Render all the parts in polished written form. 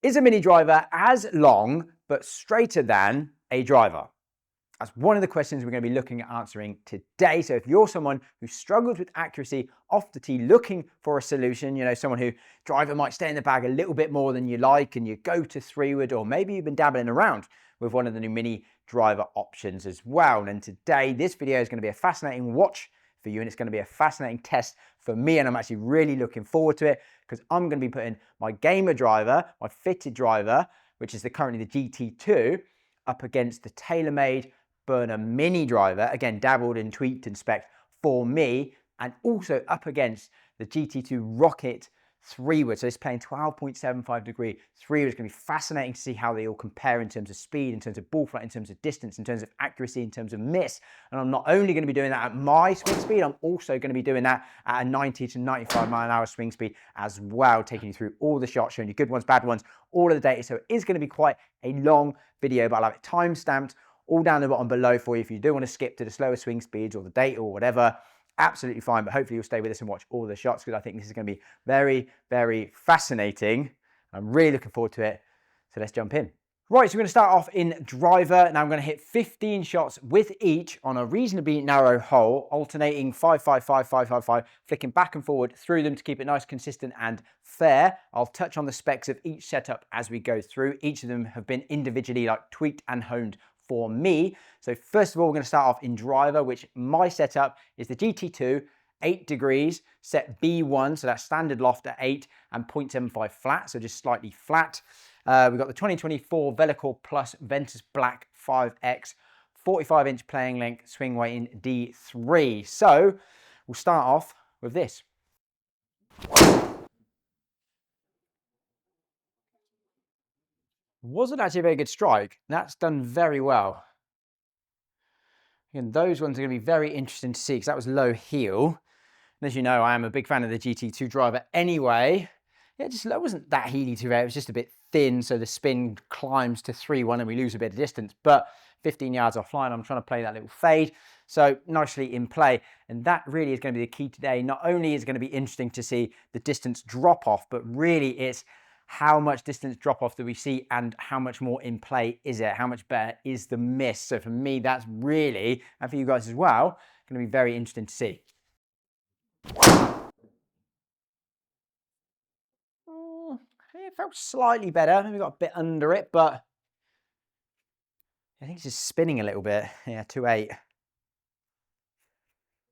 Is a mini driver as long but straighter than a driver? That's one of the questions we're going to be looking at answering today. So if you're someone who struggles with accuracy off the tee, looking for a solution, you know, someone who driver might stay in the bag a little bit more than you like and you go to 3-wood, or maybe you've been dabbling around with one of the new mini driver options as well. And today, this video is going to be a fascinating watch for you, and it's going to be a fascinating test for me, and I'm actually really looking forward to it because I'm going to be putting my gamer driver, my fitted driver, which is currently the GT2, up against the Taylormade BRNR Mini Driver, again dabbled and tweaked and spec'd for me, and also up against the GT2 Rocket 3-wood. So it's playing 12.75 degree 3-wood. It's going to be fascinating to see how they all compare in terms of speed, in terms of ball flight, in terms of distance, in terms of accuracy, in terms of miss. And I'm not only going to be doing that at my swing speed, I'm also going to be doing that at a 90 to 95 mile an hour swing speed as well, taking you through all the shots, showing you good ones, bad ones, all of the data. So it is going to be quite a long video, but I'll have it time stamped all down the bottom below for you. If you do want to skip to the slower swing speeds or the data or whatever, absolutely fine, but hopefully you'll stay with us and watch all the shots because I think this is going to be very, very fascinating. I'm really looking forward to it. So let's jump in. Right, so we're going to start off in driver. Now I'm going to hit 15 shots with each on a reasonably narrow hole, alternating 5, 5, 5, 5, 5, 5, flicking back and forward through them to keep it nice, consistent and fair. I'll touch on the specs of each setup as we go through. Each of them have been individually tweaked and honed for me. So first of all, we're going to start off in driver, which my setup is the GT2, 8 degrees, set B1, so that's standard loft at 8 and 0.75 flat, so just slightly flat. We've got the 2024 Velocore Ventus Black 5X, 45-inch playing length, swing weight in D3. So we'll start off with this. Wasn't actually a very good strike. That's done very well. And those ones are going to be very interesting to see because that was low heel. And as you know, I am a big fan of the GT2 driver anyway. It just wasn't that heely to it. It was just a bit thin, so the spin climbs to 3-1 and we lose a bit of distance. But 15 yards offline, I'm trying to play that little fade. So nicely in play. And that really is going to be the key today. Not only is it going to be interesting to see the distance drop off, but really it's how much distance drop off do we see and how much more in play is it? How much better is the miss? So for me, that's really, and for you guys as well, going to be very interesting to see. It felt slightly better. Maybe got a bit under it, but I think it's just spinning a little bit. Yeah, 2.8.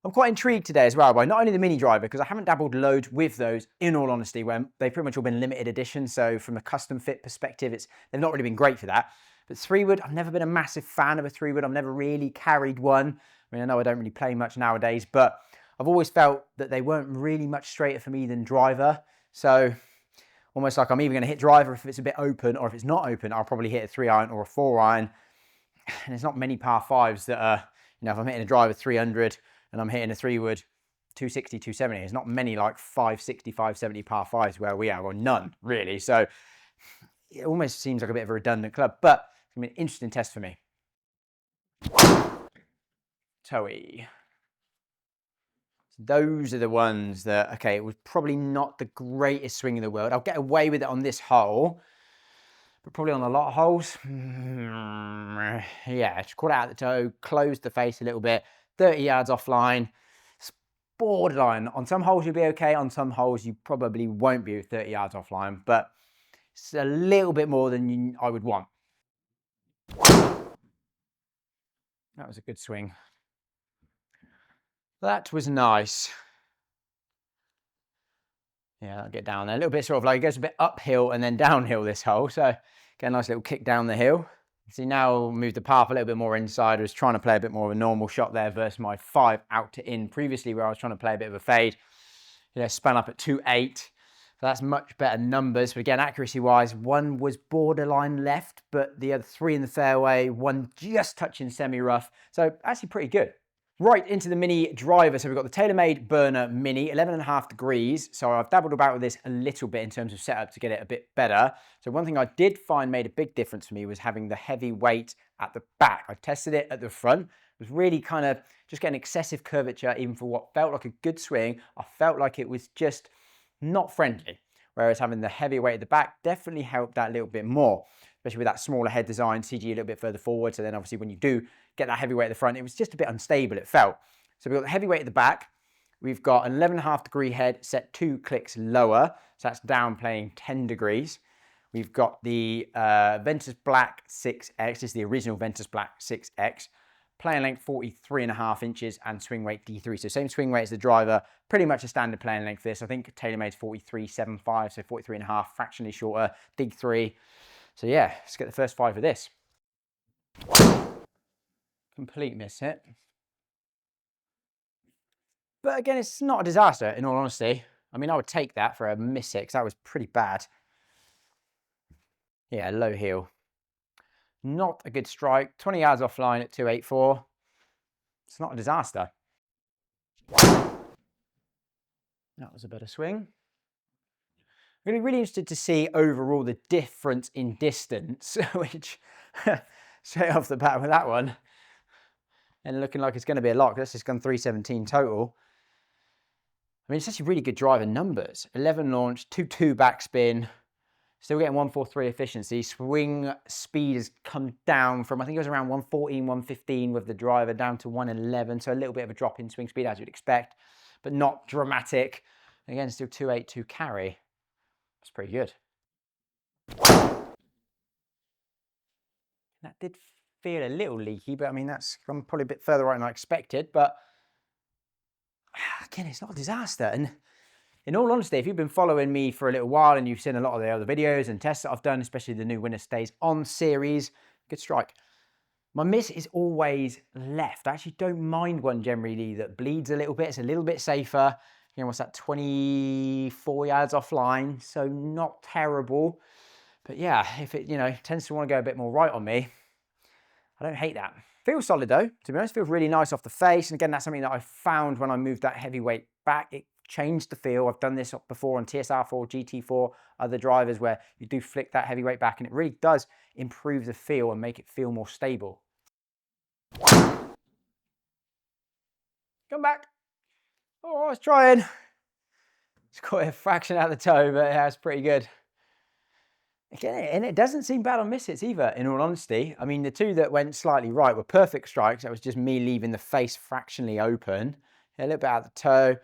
I'm quite intrigued today as well by not only the mini driver, because I haven't dabbled loads with those, in all honesty, when they've pretty much all been limited edition. So from a custom fit perspective, they've not really been great for that. But 3-wood, I've never been a massive fan of a 3-wood. I've never really carried one. I mean, I know I don't really play much nowadays, but I've always felt that they weren't really much straighter for me than driver. So almost like I'm either going to hit driver if it's a bit open, or if it's not open, I'll probably hit a 3-iron or a 4-iron. And there's not many par 5s that are, you know, if I'm hitting a driver 300, and I'm hitting a 3-wood 260, 270. There's not many like 560, 570 par 5s where we are, or none really. So it almost seems like a bit of a redundant club, but it's going to be an interesting test for me. Toey. So those are the ones that, okay, it was probably not the greatest swing in the world. I'll get away with it on this hole, but probably on a lot of holes. Yeah, just caught it out the toe, closed the face a little bit. 30 yards offline, it's borderline. On some holes you'll be okay, on some holes you probably won't be with 30 yards offline, but it's a little bit more than I would want. That was a good swing. That was nice. Yeah, I'll get down there. A little bit sort of like, it goes a bit uphill and then downhill this hole, so get a nice little kick down the hill. See, now I'll move the path a little bit more inside. I was trying to play a bit more of a normal shot there versus my 5 out to in previously, where I was trying to play a bit of a fade. You know, spun up at 2.8. So that's much better numbers. But again, accuracy-wise, one was borderline left, but the other 3 in the fairway, one just touching semi-rough. So actually pretty good. Right into the mini driver. So we've got the Taylormade BRNR Mini, 11.5 degrees. So I've dabbled about with this a little bit in terms of setup to get it a bit better. So one thing I did find made a big difference for me was having the heavy weight at the back. I tested it at the front. It was really kind of just getting excessive curvature, even for what felt like a good swing. I felt like it was just not friendly. whereas having the heavier weight at the back definitely helped that a little bit more, especially with that smaller head design, CG a little bit further forward. So then obviously when you do get that heavy weight at the front, it was just a bit unstable, it felt. So we've got the heavy weight at the back. We've got an 11.5 degree head set 2 clicks lower. So that's down playing 10 degrees. We've got the Ventus Black 6X. This is the original Ventus Black 6X. Playing length 43.5 inches and swing weight D3. So same swing weight as the driver. Pretty much a standard playing length for this. I think Taylormade's 43.75, so 43.5, fractionally shorter, D3. So yeah, let's get the first 5 of this. Complete miss hit. But again, it's not a disaster, in all honesty. I mean, I would take that for a miss hit, because that was pretty bad. Yeah, low heel. Not a good strike. 20 yards offline at 284. It's not a disaster. That was a better swing. I'm going to be really interested to see overall the difference in distance, which straight off the bat with that one, and looking like it's going to be a lock. That's just gone 317 total. I mean, it's actually really good driver numbers. 11 launch, 2.2 backspin. Still getting 143 efficiency. Swing speed has come down from, I think it was around 114, 115 with the driver, down to 111. So a little bit of a drop in swing speed as you'd expect, but not dramatic. Again, still 282 carry. That's pretty good. That did feel a little leaky, but I mean, that's gone probably a bit further right than I expected, but again, it's not a disaster. And in all honesty, if you've been following me for a little while and you've seen a lot of the other videos and tests that I've done, especially the new Winner Stays On series, good strike. My miss is always left. I actually don't mind one generally that bleeds a little bit. It's a little bit safer. You know, what's that, 24 yards offline, so not terrible. But yeah, if it, you know, tends to want to go a bit more right on me, I don't hate that. Feels solid though, to be honest. Feels really nice off the face. And again, that's something that I found when I moved that heavyweight back. It changed the feel. I've done this before on TSR4, GT4, other drivers where you do flick that heavyweight back and it really does improve the feel and make it feel more stable. Come back. Oh, I was trying. It's quite a fraction out of the toe, but yeah, it's pretty good. Again, and it doesn't seem bad on miss hits either, in all honesty. I mean, the two that went slightly right were perfect strikes. That was just me leaving the face fractionally open. A little bit out of the toe.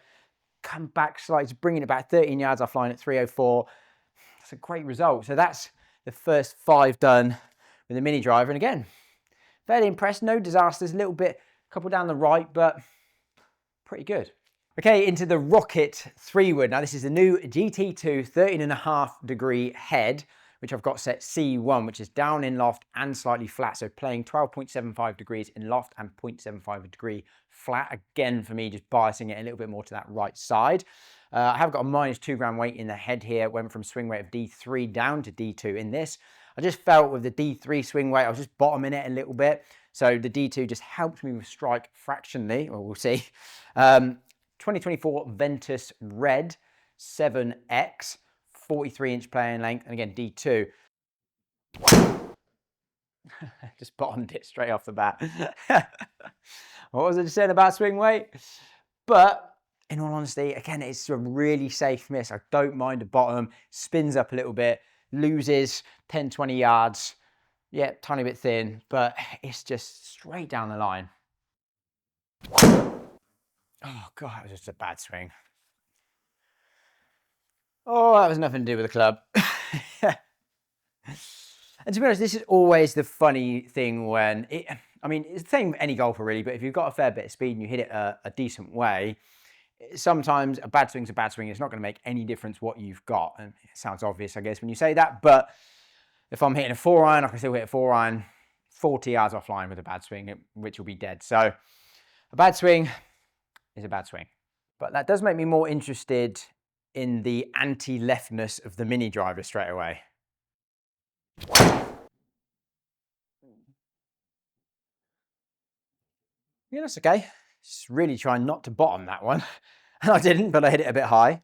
Come back slightly, bringing it back 13 yards offline at 304. That's a great result. So that's the first 5 done with the Mini Driver. And again, fairly impressed. No disasters. A little bit, a couple down the right, but pretty good. Okay, into the Rocket 3-wood. Now this is the new GT2 13.5 degree head, which I've got set C1, which is down in loft and slightly flat. So playing 12.75 degrees in loft and 0.75 degree flat. Again, for me, just biasing it a little bit more to that right side. I have got a -2 gram weight in the head here. Went from swing weight of D3 down to D2 in this. I just felt with the D3 swing weight, I was just bottoming it a little bit. So the D2 just helped me with strike fractionally, well, we'll see. 2024 Ventus Red 7X, 43-inch playing length, and again, D2. Just bottomed it straight off the bat. What was I just saying about swing weight? But in all honesty, again, it's a really safe miss. I don't mind the bottom, spins up a little bit, loses 10, 20 yards. Yeah, tiny bit thin, but it's just straight down the line. Oh God, that was just a bad swing. Oh, that was nothing to do with the club. And to be honest, this is always the funny thing when I mean, it's the same with any golfer really, but if you've got a fair bit of speed and you hit it a decent way, sometimes a bad swing's a bad swing. It's not going to make any difference what you've got. And it sounds obvious, I guess, when you say that, but if I'm hitting a 4-iron, I can still hit a 4-iron 40 yards offline with a bad swing, which will be dead. So a bad swing is a bad swing. But that does make me more interested in the anti-leftness of the Mini Driver straight away. Yeah, that's okay. Just really trying not to bottom that one. I didn't, but I hit it a bit high.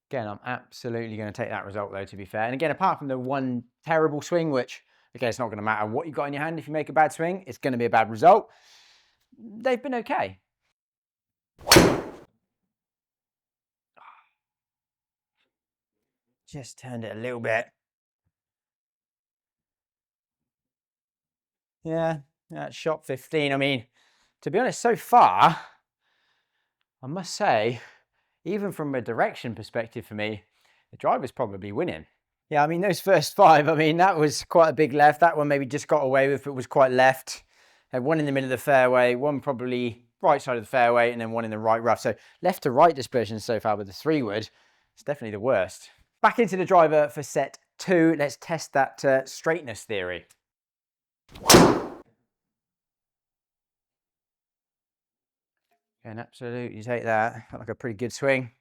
Again, I'm absolutely going to take that result though, to be fair. And again, apart from the one terrible swing, which, again, it's not going to matter what you've got in your hand. If you make a bad swing, it's going to be a bad result. They've been okay. Just turned it a little bit. Yeah, that's shot 15. I mean, to be honest, so far, I must say, even from a direction perspective for me, the driver's probably winning. Yeah, I mean, those first 5, I mean, that was quite a big left. That one maybe just got away with, it was quite left. Had one in the middle of the fairway, one probably right side of the fairway, and then one in the right rough. So left to right dispersion so far with the 3-wood, it's definitely the worst. Back into the driver for set 2. Let's test that straightness theory. And absolutely take that. Felt like a pretty good swing.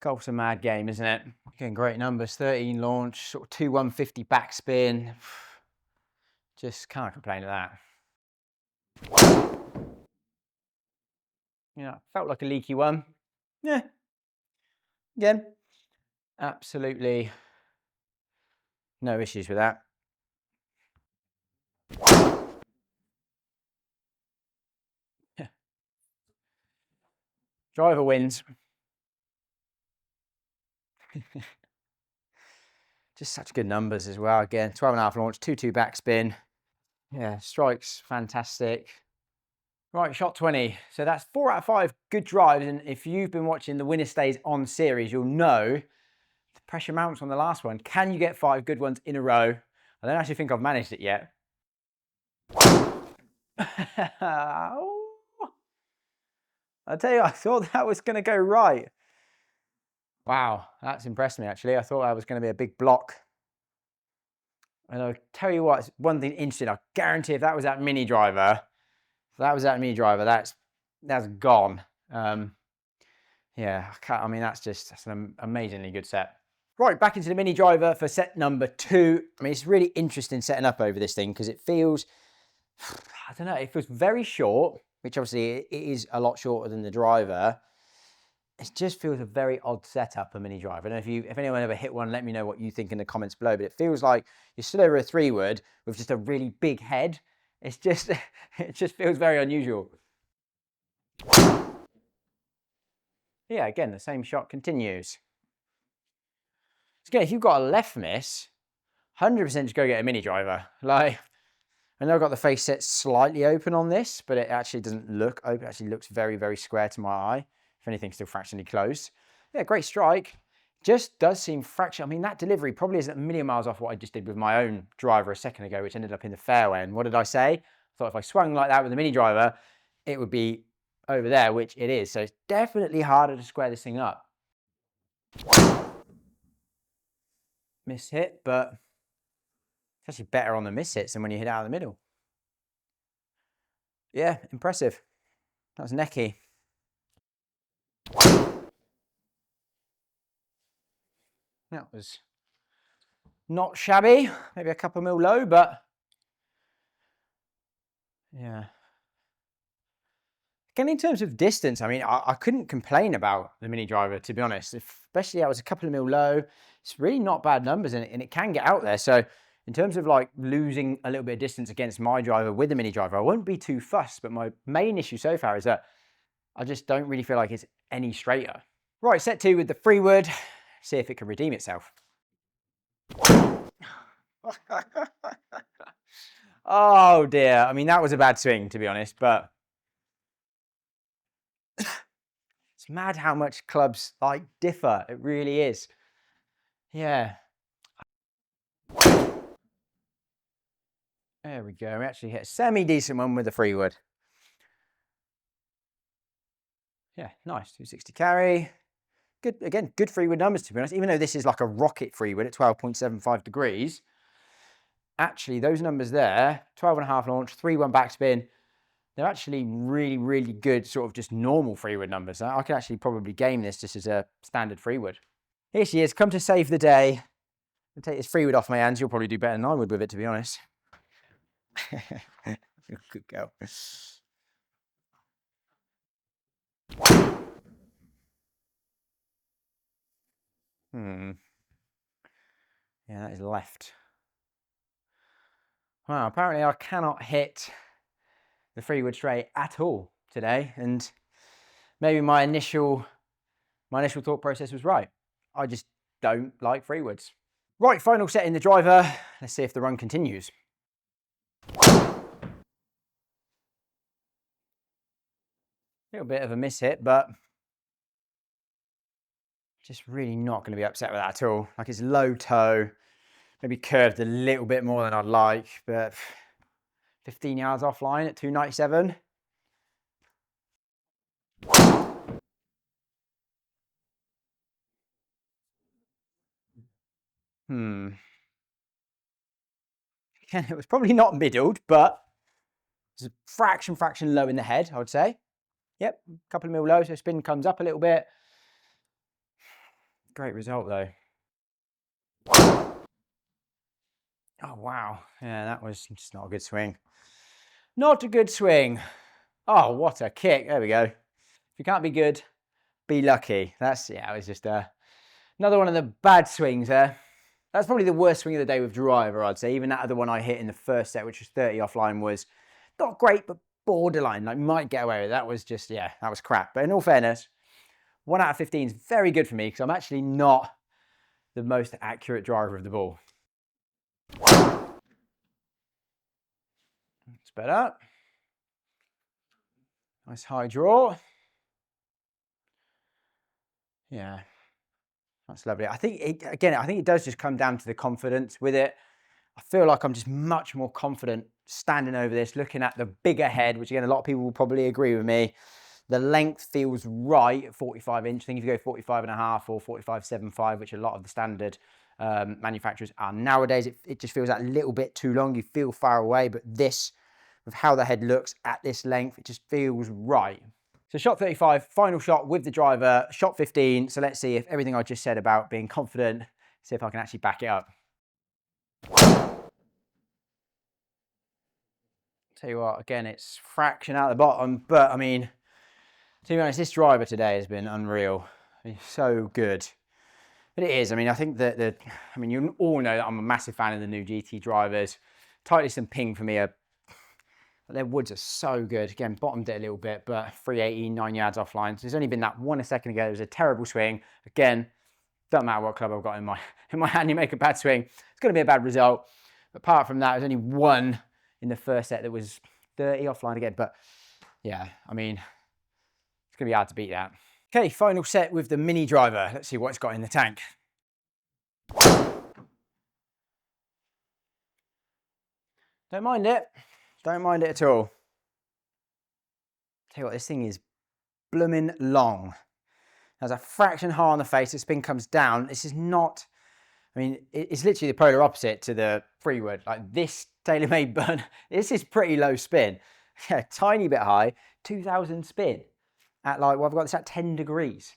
Golf's a mad game, isn't it? Getting great numbers. 13 launch, sort of 2-150 backspin. Just can't complain of that. Yeah, felt like a leaky one. Yeah. Again, absolutely no issues with that. Driver wins. Just such good numbers as well. Again, 12.5 launch, 2-2 backspin. Yeah, strikes fantastic. Right, shot 20. So that's 4 out of 5 good drives. And if you've been watching the Winner Stays On series, you'll know the pressure mounts on the last one. Can you get 5 good ones in a row? I don't actually think I've managed it yet. I tell you, I thought that was going to go right. Wow, that's impressed me actually. I thought that was going to be a big block. And I'll tell you what, one thing interesting, I guarantee if that was that Mini Driver, that's gone. Yeah, I mean, that's an amazingly good set. Right, back into the Mini Driver for set number 2. I mean, it's really interesting setting up over this thing because it feels, I don't know, it feels very short, which obviously it is a lot shorter than the Driver. It just feels a very odd setup, a Mini Driver. I don't know if anyone ever hit one, let me know what you think in the comments below, but it feels like you're still over a 3-wood with just a really big head. It's just, it just feels very unusual. Yeah, again, the same shot continues. So again, if you've got a left miss, 100% just go get a Mini Driver. Like, I know I've got the face set slightly open on this, but it actually doesn't look open. It actually looks very, very square to my eye. If anything, still fractionally closed. Yeah, great strike. Just does seem fractional. I mean, that delivery probably isn't a million miles off what I just did with my own driver a second ago, which ended up in the fairway. And what did I say? I thought if I swung like that with a Mini Driver, it would be over there, which it is. So it's definitely harder to square this thing up. Miss hit, but it's actually better on the miss hits than when you hit out of the middle. Yeah, impressive. That was necky. That was not shabby. Maybe a couple mil low, but yeah. Again, in terms of distance, I mean, I couldn't complain about the Mini Driver, to be honest. Especially I was a couple of mil low. It's really not bad numbers and it can get out there. So in terms of like losing a little bit of distance against my driver with the Mini Driver, I won't be too fussed. But my main issue so far is that I just don't really feel like it's any straighter. Right, set 2 with the 3-wood. See if it can redeem itself. Oh dear. I mean, that was a bad swing, to be honest, but it's mad how much clubs like differ. It really is. Yeah. There we go. We actually hit a semi-decent one with the 3-wood. Yeah, nice. 260 carry. Good, again, good 3-wood numbers, to be honest. Even though this is like a rocket 3-wood at 12.75 degrees, actually those numbers there, 12.5 launch, 3-1 backspin, they're actually really, really good sort of just normal 3-wood numbers. I could actually probably game this just as a standard 3-wood. Here she is, come to save the day. I'll take this 3-wood off my hands. You'll probably do better than I would with it, to be honest. Good girl. Yeah, that is left. Wow, apparently I cannot hit the 3-wood straight at all today, and maybe my initial thought process was right. I just don't like freewoods. Right, final set in the driver. Let's see if the run continues. A little bit of a miss hit, but just really not going to be upset with that at all. Like, it's low toe, maybe curved a little bit more than I'd like, but 15 yards offline at 297. Again, it was probably not middled, but it's a fraction low in the head, I would say. Yep, a couple of mil low, so spin comes up a little bit. Great result though. Oh wow, yeah, that was just not a good swing. Not a good swing. Oh, what a kick. There we go. If you can't be good, be lucky. That's, yeah, it was just another one of the bad swings there. That's probably the worst swing of the day with driver, I'd say. Even that other one I hit in the first set, which was 30 offline, was not great, but borderline. Like, might get away with it. That was just, yeah, that was crap. But in all fairness, 1 out of 15 is very good for me because I'm actually not the most accurate driver of the ball. It's better. Nice high draw. Yeah, that's lovely. I think it does just come down to the confidence with it. I feel like I'm just much more confident standing over this, looking at the bigger head, which again, a lot of people will probably agree with me. The length feels right at 45 inch. I think if you go 45.5 or 45.75, which a lot of the standard manufacturers are nowadays, it just feels that little bit too long. You feel far away, but this, with how the head looks at this length, it just feels right. So shot 35, final shot with the driver, shot 15. So let's see if everything I just said about being confident, see if I can actually back it up. Tell you what, again, it's fraction out the bottom, but I mean, to be honest, this driver today has been unreal. It's so good. But it is, I mean, I think that, I mean, you all know that I'm a massive fan of the new GT drivers. Titleist and Ping for me are, their woods are so good. Again, bottomed it a little bit, but 380, 9 yards offline. So there's only been that one a second ago. It was a terrible swing. Again, doesn't matter what club I've got in my hand, you make a bad swing, it's going to be a bad result. But apart from that, there's only one in the first set that was 30 offline again. But yeah, I mean, it's going to be hard to beat that. Okay, final set with the Mini Driver. Let's see what it's got in the tank. Don't mind it. Don't mind it at all. Tell you what, this thing is blooming long. There's a fraction high on the face, the spin comes down. This is not, I mean, it's literally the polar opposite to the freewood. Like this Taylormade BRNR, this is pretty low spin. Yeah, tiny bit high, 2000 spin at like, well, I've got this at 10 degrees.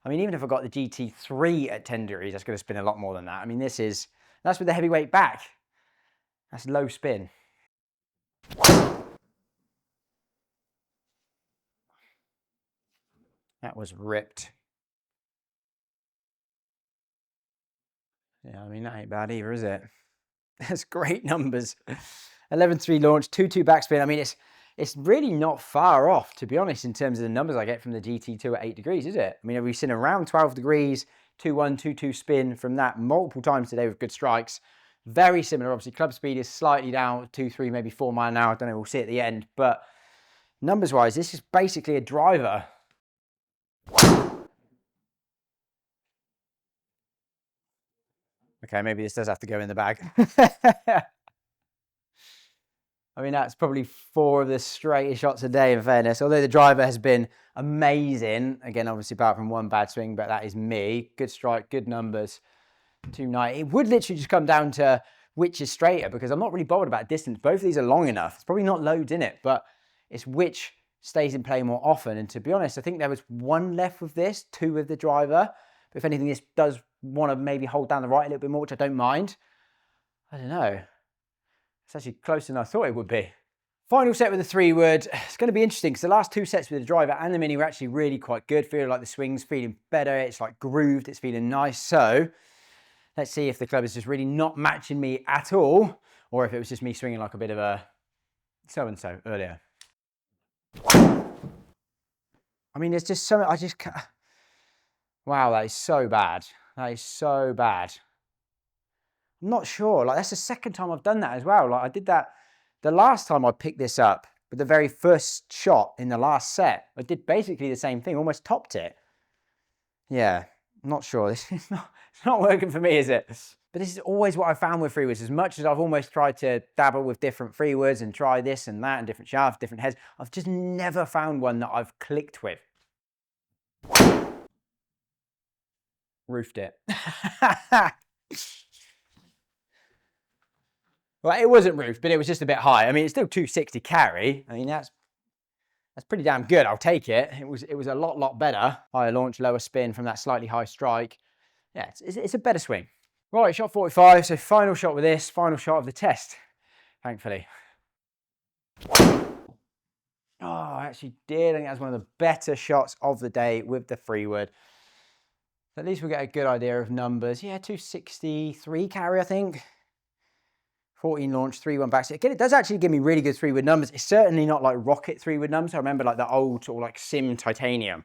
I mean, even if I got the GT3 at 10 degrees, that's going to spin a lot more than that. I mean, that's with the heavyweight back. That's low spin. That was ripped. Yeah, I mean, that ain't bad either, is it? That's great numbers. 11.3 launch, 2.2 backspin. I mean, it's really not far off, to be honest, in terms of the numbers I get from the GT2 at 8 degrees, is it? I mean, we've seen around 12 degrees, 2.1, 2.2 spin from that multiple times today with good strikes. Very similar, obviously. Club speed is slightly down, 2.3, maybe 4 mile an hour. I don't know, we'll see at the end. But numbers-wise, this is basically a driver. Okay, maybe this does have to go in the bag. I mean, that's probably 4 of the straightest shots a day, in fairness. Although the driver has been amazing. Again, obviously, apart from one bad swing, but that is me. Good strike, good numbers. 290. It would literally just come down to which is straighter, because I'm not really bothered about distance. Both of these are long enough. It's probably not loads in it, but it's which stays in play more often. And to be honest, I think there was 1 left with this, 2 with the driver. But if anything, this does want to maybe hold down the right a little bit more, which I don't mind. I don't know. It's actually closer than I thought it would be. Final set with the 3-wood. It's going to be interesting because the last 2 sets with the driver and the Mini were actually really quite good. Feeling like the swing's feeling better. It's like grooved. It's feeling nice. So let's see if the club is just really not matching me at all, or if it was just me swinging like a bit of a so-and-so earlier. I mean, there's just so, I just can't. Wow, that is so bad. That is so bad. I'm not sure. Like, that's the second time I've done that as well. Like, I did that the last time I picked this up with the very first shot in the last set. I did basically the same thing, almost topped it. Yeah, I'm not sure. This is not, it's not working for me, is it? But this is always what I found with freewoods. As much as I've almost tried to dabble with different freewoods and try this and that and different shafts, different heads, I've just never found one that I've clicked with. Roofed it. Well, it wasn't roofed, but it was just a bit high. I mean, it's still 260 carry. I mean, that's pretty damn good. I'll take it. It was a lot better. Higher launch, lower spin from that slightly high strike. Yeah, it's a better swing. Right, shot 45. So final shot with this, final shot of the test, thankfully. Oh, I actually did. I think that's one of the better shots of the day with the freewood. At least we'll get a good idea of numbers. Yeah, 263 carry, I think. 14 launch, 3-1 back. So again, it does actually give me really good three-wood numbers. It's certainly not like rocket three-wood numbers. I remember like the old sort of like sim titanium.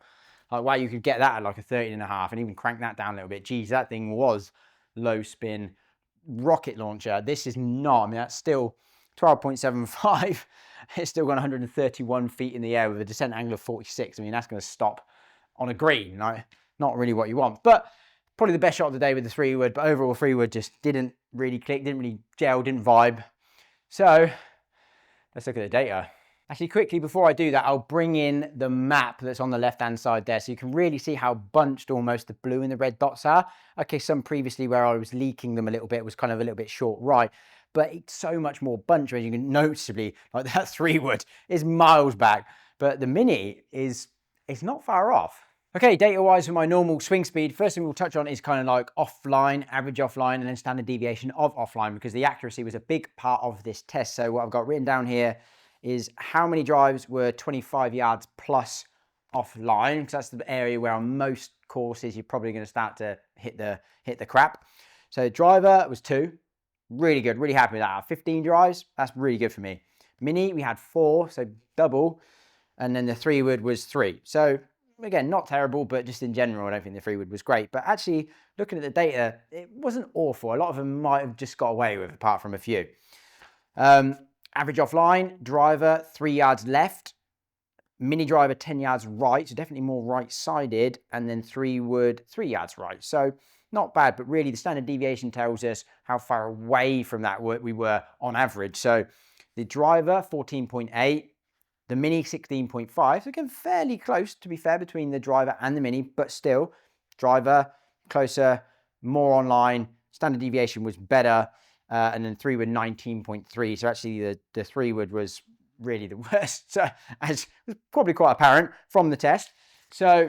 Like, wow, you could get that at like a 13.5 and even crank that down a little bit. Geez, that thing was low spin rocket launcher. This is not. I mean, that's still 12.75. It's still got 131 feet in the air with a descent angle of 46. I mean, that's going to stop on a green. Like, not really what you want. But probably the best shot of the day with the freewood. But overall, freewood just didn't really click, didn't really gel, didn't vibe. So let's look at the data. Actually, quickly before I do that, I'll bring in the map that's on the left-hand side there, so you can really see how bunched almost the blue and the red dots are. Okay, some previously where I was leaking them a little bit was kind of a little bit short right, but it's so much more bunched, as you can noticeably, like that three-wood is miles back, but the Mini is not far off. Okay, data-wise for my normal swing speed, first thing we'll touch on is kind of like offline, average offline, and then standard deviation of offline, because the accuracy was a big part of this test. So what I've got written down here is how many drives were 25 yards plus offline, because that's the area where on most courses you're probably going to start to hit the crap. So driver was 2, really good, really happy with that. 15 drives, that's really good for me. Mini, we had 4, so double, and then the three-wood was 3. So again, not terrible, but just in general, I don't think the freewood was great. But actually, looking at the data, it wasn't awful. A lot of them might have just got away with, apart from a few. Average offline, driver 3 yards left, Mini driver 10 yards right, so definitely more right-sided, and then three-wood 3 yards right. So not bad, but really the standard deviation tells us how far away from that we were on average. So the driver 14.8, the Mini 16.5, so again fairly close to be fair between the driver and the Mini, but still driver closer, more online, standard deviation was better, and then three-wood 19.3, so actually the three-wood was really the worst, so as was probably quite apparent from the test. So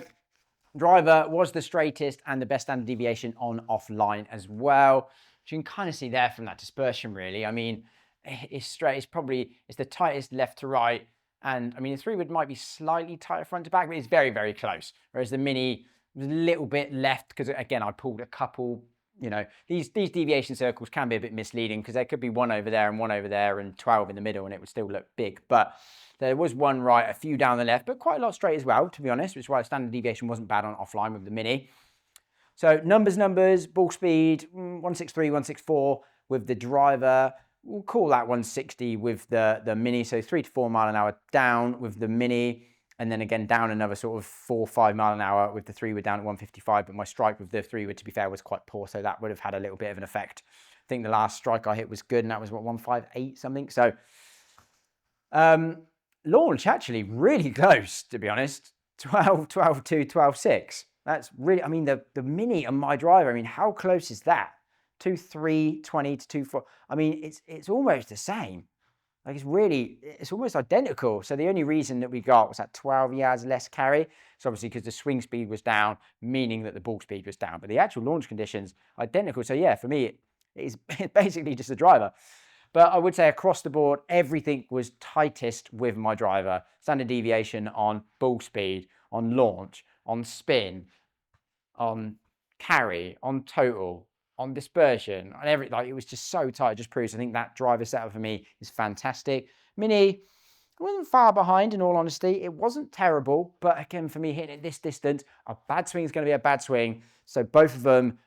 driver was the straightest and the best standard deviation on offline as well, which you can kind of see there from that dispersion really. I mean, it's straight, it's the tightest left to right. And I mean, the three-wood might be slightly tighter front to back, but it's very, very close. Whereas the Mini was a little bit left because, again, I pulled a couple, you know, these deviation circles can be a bit misleading because there could be one over there and 12 in the middle and it would still look big. But there was one right, a few down the left, but quite a lot straight as well, to be honest, which is why the standard deviation wasn't bad on offline with the Mini. So numbers, ball speed, 163, 164 with the driver. We'll call that 160 with the Mini, so 3 to 4 mile an hour down with the Mini, and then again down another sort of 4 or 5 mile an hour with the three-wood down at 155, but my strike with the three-wood, to be fair, was quite poor, so that would have had a little bit of an effect. I think the last strike I hit was good, and that was, what, 158 something, so launch actually really close, to be honest, 12, 12, 2, 12, 6. That's really, I mean, the Mini and my driver, I mean, how close is that? 2.3, 20 to 2.4. I mean, it's almost the same. Like it's almost identical. So the only reason that we got was that 12 yards less carry. So obviously because the swing speed was down, meaning that the ball speed was down. But the actual launch conditions, identical. So yeah, for me, it's basically just the driver. But I would say across the board, everything was tightest with my driver. Standard deviation on ball speed, on launch, on spin, on carry, on total, on dispersion, on every, like, it was just so tight. It just proves, I think that driver setup for me is fantastic. Mini, It wasn't far behind, in all honesty. It wasn't terrible, but again, for me, hitting it this distance, a bad swing is going to be a bad swing. So both of them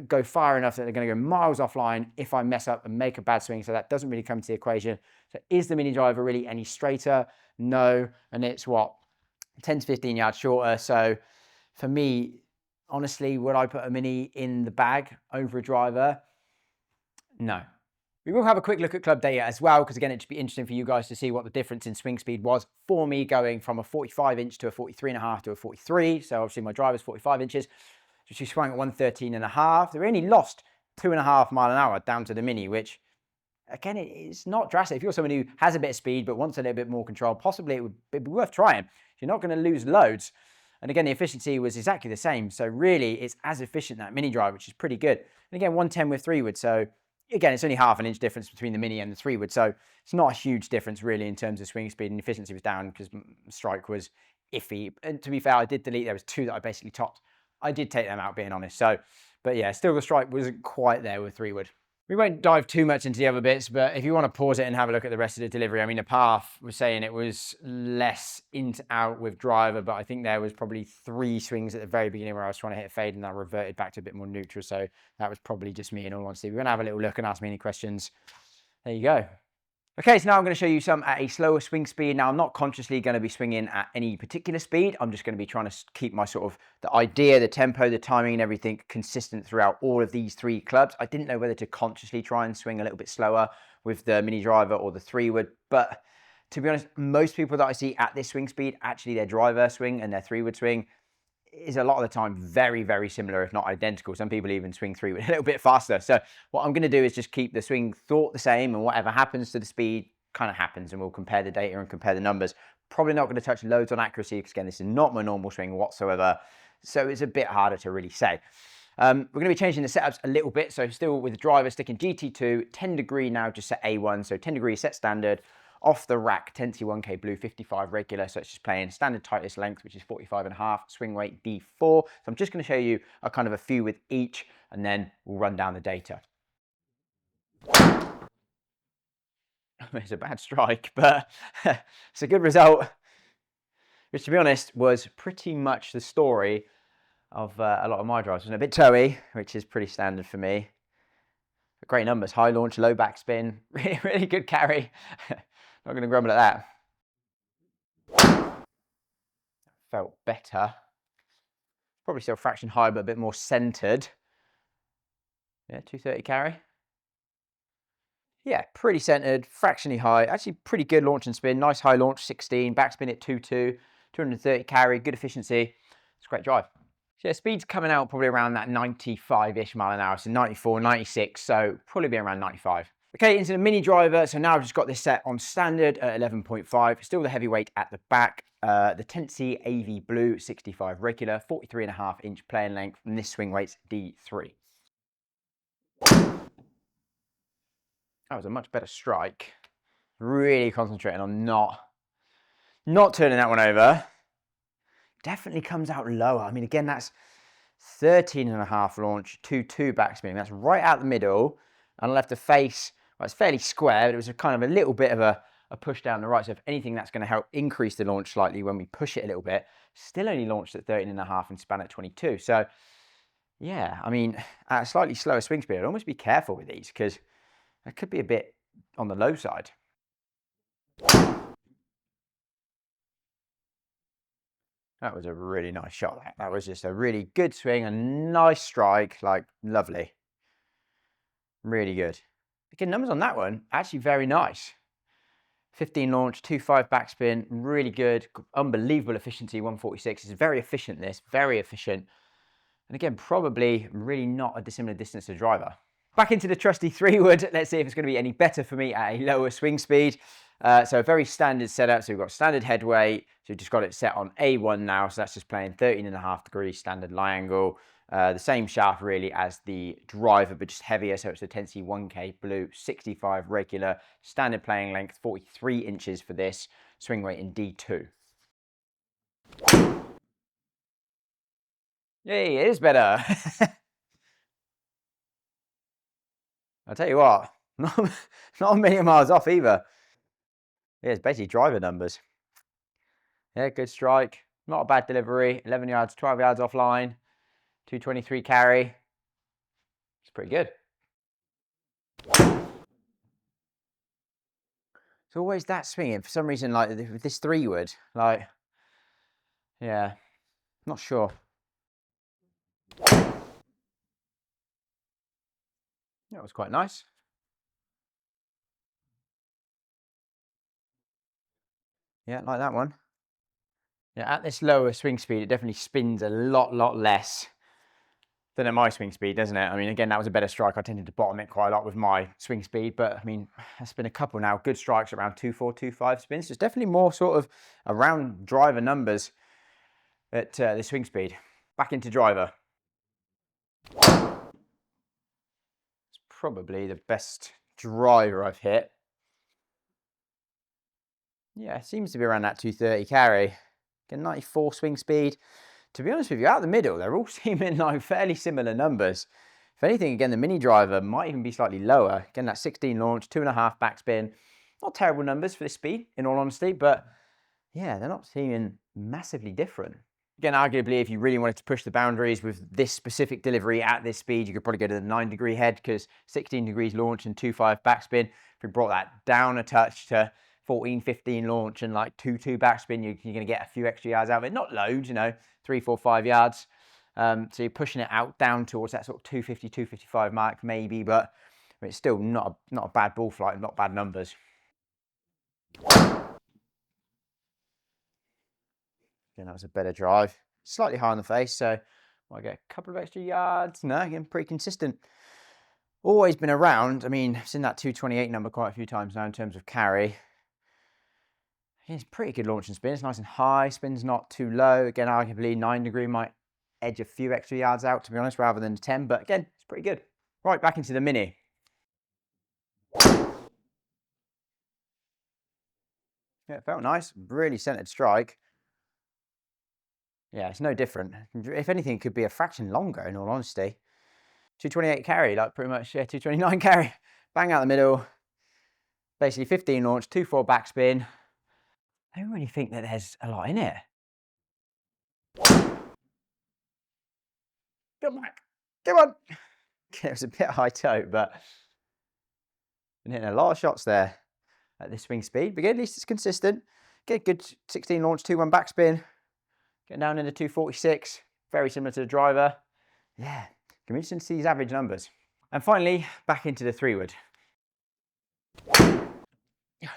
go far enough that they're going to go miles offline if I mess up and make a bad swing. So that doesn't really come into the equation. So is the Mini Driver really any straighter? No. And it's what, 10 to 15 yards shorter. So for me, honestly, would I put a Mini in the bag over a driver? No. We will have a quick look at club data as well, because again, it'd be interesting for you guys to see what the difference in swing speed was for me going from a 45-inch to a 43.5 to a 43. So obviously my driver's 45 inches. So she swung at 113.5. They only lost 2.5 miles an hour down to the Mini, which again, it's not drastic. If you're someone who has a bit of speed but wants a little bit more control, possibly it would be worth trying. You're not going to lose loads. And again, the efficiency was exactly the same. So really, it's as efficient, that Mini Drive, which is pretty good. And again, 110 with 3-wood. So again, it's only half an inch difference between the Mini and the 3-wood. So it's not a huge difference really in terms of swing speed, and efficiency was down because strike was iffy. And to be fair, I did delete. There was 2 that I basically topped. I did take them out, being honest. So, but yeah, still the strike wasn't quite there with 3-wood. We won't dive too much into the other bits, but if you want to pause it and have a look at the rest of the delivery, I mean, the path was saying it was less in to out with driver, but I think there was probably 3 swings at the very beginning where I was trying to hit a fade and I reverted back to a bit more neutral. So that was probably just me, in all honesty. We're going to have a little look and ask me any questions. There you go. Okay, so now I'm going to show you some at a slower swing speed. Now, I'm not consciously going to be swinging at any particular speed. I'm just going to be trying to keep my sort of the idea, the tempo, the timing and everything consistent throughout all of these 3 clubs. I didn't know whether to consciously try and swing a little bit slower with the Mini Driver or the 3-wood, but to be honest, most people that I see at this swing speed, actually their driver swing and their 3-wood swing is a lot of the time very, very similar, if not identical. Some people even swing 3-wood a little bit faster. So what I'm going to do is just keep the swing thought the same, and whatever happens to the speed kind of happens, and we'll compare the data and compare the numbers. Probably not going to touch loads on accuracy because again, this is not my normal swing whatsoever. So it's a bit harder to really say. We're going to be changing the setups a little bit. So still with the driver sticking GT2, 10 degree now just set A1. So 10 degree set standard. Off the rack, 10C1K blue, 55 regular, so it's just playing standard Titleist length, which is 45.5, swing weight D4. So I'm just going to show you a kind of a few with each, and then we'll run down the data. It's a bad strike, but it's a good result, which to be honest was pretty much the story of a lot of my drives. It was a bit toey, which is pretty standard for me. But great numbers, high launch, low backspin, really, really good carry. Not going to grumble at that. Felt better. Probably still a fraction high, but a bit more centered. Yeah, 230 carry. Yeah, pretty centered, fractionally high. Actually, pretty good launch and spin. Nice high launch, 16. Backspin at 2.2. 230 carry, good efficiency. It's a great drive. So yeah, speed's coming out probably around that 95-ish mile an hour. So 94, 96. So probably be around 95. Okay, into the Mini Driver. So now I've just got this set on standard at 11.5. Still the heavyweight at the back. The 10C AV blue, 65 regular, 43.5 inch playing length, and this swing weight's D3. That was a much better strike. Really concentrating on not turning that one over. Definitely comes out lower. I mean, again, that's 13.5 launch, 2.2 backspin. That's right out the middle. And I left the face, well, it's fairly square, but it was a kind of a little bit of a push down the right. So if anything, that's going to help increase the launch slightly when we push it a little bit. Still only launched at 13.5 and span at 22. So yeah, I mean, at a slightly slower swing speed, I'd almost be careful with these because it could be a bit on the low side. That was a really nice shot. That was just a really good swing, a nice strike, like lovely. Really good. Again, numbers on that one, actually very nice. 15 launch, 2.5 backspin, really good, unbelievable efficiency, 146. It's very efficient, this, very efficient. And again, probably really not a dissimilar distance to driver. Back into the trusty 3-wood. Let's see if it's going to be any better for me at a lower swing speed. So a very standard setup. So we've got standard head weight. So we've just got it set on A1 now. So that's just playing 13.5 degrees standard lie angle. The same shaft really as the driver, but just heavier. So it's a 10C1K blue, 65 regular, standard playing length, 43 inches for this, swing weight in D2. Yay, it is better. I'll tell you what, not a million miles off either. Yeah, it's basically driver numbers. Yeah, good strike. Not a bad delivery. 11 yards, 12 yards offline. 223 carry. It's pretty good. It's always that swinging. For some reason, like with this 3-wood, like, yeah, not sure. That was quite nice. Yeah, like that one. Yeah, at this lower swing speed, it definitely spins a lot less than at my swing speed, doesn't it? I mean, again, that was a better strike. I tended to bottom it quite a lot with my swing speed, but I mean, it's been a couple now. Good strikes around 2.4, 2.5 spins. So it's definitely more sort of around driver numbers at the swing speed. Back into driver. It's probably the best driver I've hit. Yeah, it seems to be around that 230 carry. Again, 94 swing speed. To be honest with you, out the middle, they're all seeming like fairly similar numbers. If anything, again, the Mini Driver might even be slightly lower. Again, that 16 launch, 2.5 backspin. Not terrible numbers for this speed, in all honesty, but yeah, they're not seeming massively different. Again, arguably, if you really wanted to push the boundaries with this specific delivery at this speed, you could probably go to the 9-degree head, because 16 degrees launch and 2.5 backspin. If we brought that down a touch to 14, 15 launch and like 2.2 backspin, you're going to get a few extra yards out of it. Not loads, you know, 3, 4, 5 yards. So you're pushing it out down towards that sort of 250, 255 mark maybe, but I mean, it's still not a bad ball flight, not bad numbers. Again, that was a better drive. Slightly high on the face, so might get a couple of extra yards. No, again, pretty consistent. Always been around. I mean, I've seen that 228 number quite a few times now in terms of carry. It's pretty good launch and spin. It's nice and high. Spin's not too low. Again, arguably 9-degree might edge a few extra yards out, to be honest, rather than 10. But again, it's pretty good. Right, back into the Mini. Yeah, it felt nice. Really centered strike. Yeah, it's no different. If anything, it could be a fraction longer, in all honesty. 228 carry, like pretty much, yeah, 229 carry. Bang out the middle. Basically 15 launch, 2.4 backspin. I don't really think that there's a lot in it. Come back. Come on. It was a bit high toe, but been hitting a lot of shots there at this swing speed. But again, at least it's consistent. Get good 16 launch, 2.1 backspin. Getting down into 246. Very similar to the driver. Yeah, can be interesting to see these average numbers. And finally, back into the 3-wood.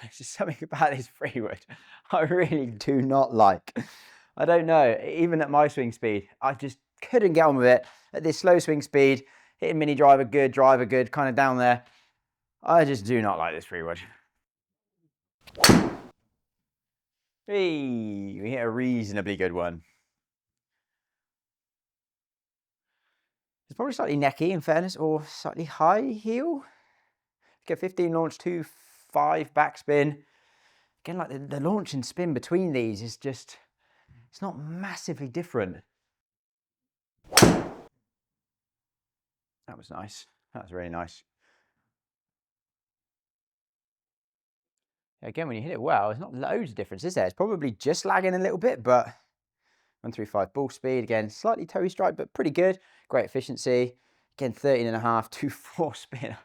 There's just something about this 3-wood I really do not like. I don't know, even at my swing speed, I just couldn't get on with it. At this slow swing speed, hitting Mini driver good, kind of down there. I just do not like this 3-wood. Hey, we hit a reasonably good one. It's probably slightly necky in fairness, or slightly high heel. Get 15 launch, 2.5 backspin. Again, like the launch and spin between these is just, it's not massively different. That was nice. That was really nice. Again, when you hit it well, there's not loads of difference, is there? It's probably just lagging a little bit, but 135 ball speed. Again, slightly toey strike, but pretty good. Great efficiency. Again, 13.5, 2.4 spin.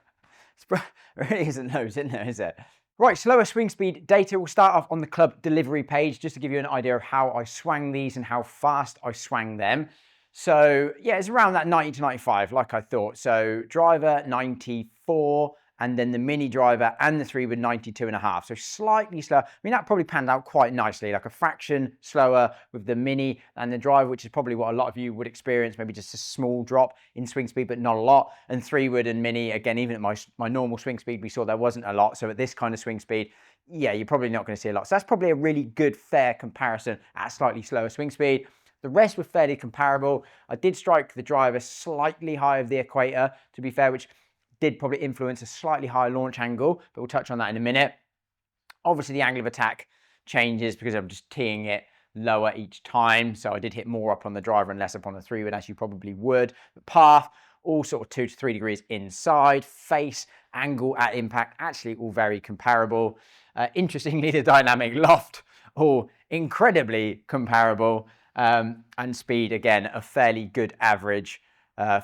It really isn't loads in there, is it? Right, slower swing speed data. We'll start off on the club delivery page just to give you an idea of how I swang these and how fast I swang them. So yeah, it's around that 90 to 95, like I thought. So driver 94, and then the Mini driver and the 3-wood 92.5. So slightly slower. I mean, that probably panned out quite nicely, like a fraction slower with the Mini and the driver, which is probably what a lot of you would experience, maybe just a small drop in swing speed, but not a lot. And 3-wood and Mini, again, even at my normal swing speed, we saw there wasn't a lot. So at this kind of swing speed, yeah, you're probably not going to see a lot. So that's probably a really good, fair comparison at slightly slower swing speed. The rest were fairly comparable. I did strike the driver slightly high of the equator, to be fair, which did probably influence a slightly higher launch angle, but we'll touch on that in a minute. Obviously, the angle of attack changes because I'm just teeing it lower each time, so I did hit more up on the driver and less up on the 3-wood, as you probably would. The path all sort of 2 to 3 degrees inside, face, angle at impact, actually all very comparable. Interestingly, the dynamic loft, all incredibly comparable, and speed, again, a fairly good average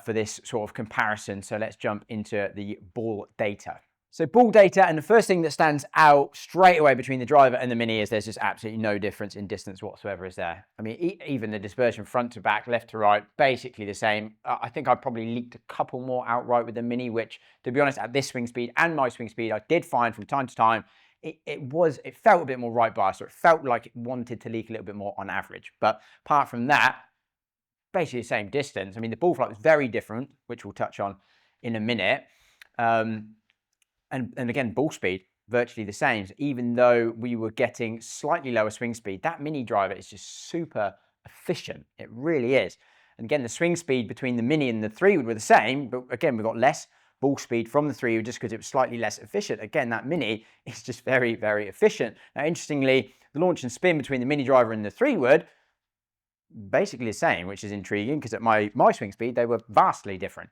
for this sort of comparison. So let's jump into the ball data. So ball data, and the first thing that stands out straight away between the Driver and the Mini is there's just absolutely no difference in distance whatsoever, is there? I mean, even the dispersion front to back, left to right, basically the same. I think I probably leaked a couple more outright with the Mini, which, to be honest, at this swing speed and my swing speed, I did find from time to time, it felt a bit more right biased, or it felt like it wanted to leak a little bit more on average. But apart from that, basically the same distance. I mean, the ball flight was very different, which we'll touch on in a minute. And again, ball speed, virtually the same. So even though we were getting slightly lower swing speed, that Mini Driver is just super efficient. It really is. And again, the swing speed between the Mini and the 3-wood were the same, but again, we got less ball speed from the 3-wood just because it was slightly less efficient. Again, that Mini is just very, very efficient. Now, interestingly, the launch and spin between the Mini Driver and the 3-wood, basically the same, which is intriguing because at my swing speed, they were vastly different.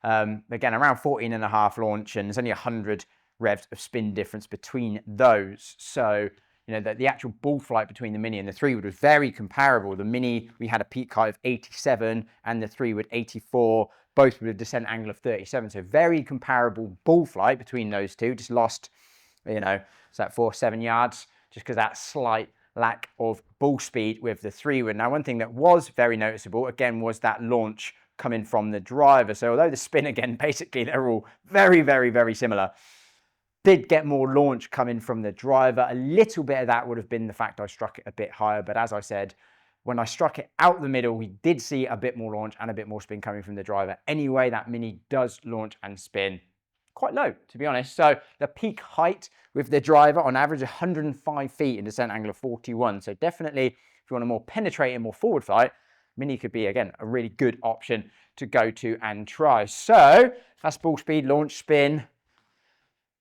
Again, around 14.5 launch, and there's only 100 revs of spin difference between those. So, you know, the actual ball flight between the Mini and the 3-wood was very comparable. The Mini, we had a peak height of 87 and the 3-wood 84, both with a descent angle of 37. So very comparable ball flight between those two. Just lost, you know, it's that 4-7 yards just because that slight lack of ball speed with the 3-wood. Now, one thing that was very noticeable, again, was that launch coming from the Driver. So although the spin, again, basically they're all very, very, very similar, did get more launch coming from the Driver. A little bit of that would have been the fact I struck it a bit higher, but as I said, when I struck it out the middle, we did see a bit more launch and a bit more spin coming from the Driver. Anyway, that Mini does launch and spin quite low, to be honest. So the peak height with the Driver on average 105 feet and descent angle of 41. So definitely, if you want a more penetrating, more forward flight, Mini could be, again, a really good option to go to and try. So that's ball speed, launch, spin,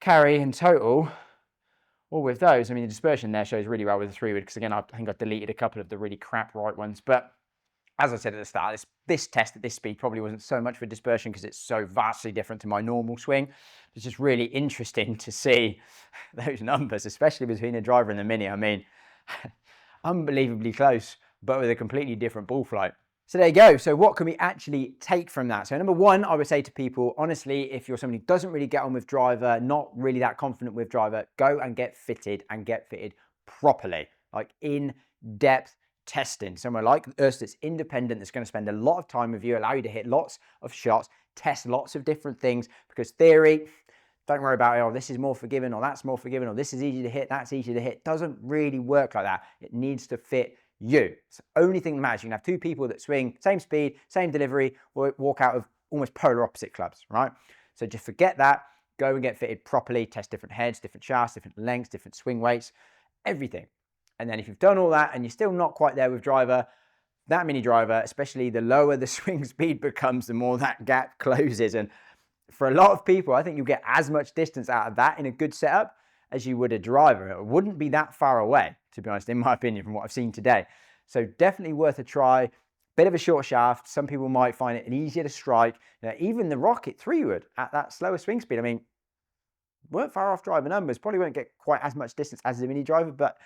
carry in total. All with those, I mean, the dispersion there shows really well with the 3-wood, because again, I think I deleted a couple of the really crap right ones. But as I said at the start, this test at this speed probably wasn't so much for dispersion because it's so vastly different to my normal swing. It's just really interesting to see those numbers, especially between the Driver and the Mini. I mean, unbelievably close, but with a completely different ball flight. So there you go. So what can we actually take from that? So number one, I would say to people, honestly, if you're somebody who doesn't really get on with Driver, not really that confident with Driver, go and get fitted, and get fitted properly, like in-depth testing. Somewhere like us that's independent, that's going to spend a lot of time with you, allow you to hit lots of shots, test lots of different things, because theory, don't worry about it, oh, this is more forgiving, or that's more forgiving, or this is easy to hit, that's easy to hit. Doesn't really work like that. It needs to fit you. It's the only thing that matters. You can have two people that swing same speed, same delivery, or walk out of almost polar opposite clubs, right? So just forget that. Go and get fitted properly, test different heads, different shafts, different lengths, different swing weights, everything. And then if you've done all that and you're still not quite there with Driver, that Mini Driver, especially the lower the swing speed becomes, the more that gap closes. And for a lot of people, I think you'll get as much distance out of that in a good setup as you would a Driver. It wouldn't be that far away, to be honest, in my opinion, from what I've seen today. So definitely worth a try. Bit of a short shaft. Some people might find it easier to strike. You know, even the Rocket 3-wood at that slower swing speed, I mean, weren't far off Driver numbers. Probably won't get quite as much distance as the Mini Driver, but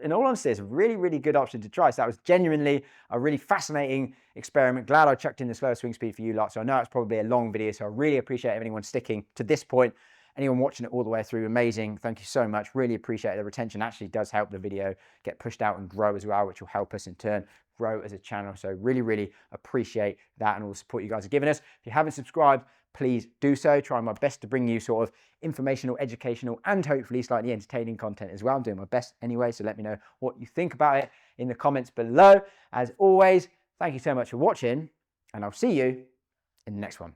in all honesty, it's a really, really good option to try. So that was genuinely a really fascinating experiment. Glad I chucked in the slower swing speed for you lot. So I know it's probably a long video, so I really appreciate anyone sticking to this point. Anyone watching it all the way through, amazing. Thank you so much. Really appreciate it. The retention actually does help the video get pushed out and grow as well, which will help us in turn grow as a channel. So really, really appreciate that and all the support you guys are giving us. If you haven't subscribed, please do so. Trying my best to bring you sort of informational, educational, and hopefully slightly entertaining content as well. I'm doing my best anyway, so let me know what you think about it in the comments below. As always, thank you so much for watching, and I'll see you in the next one.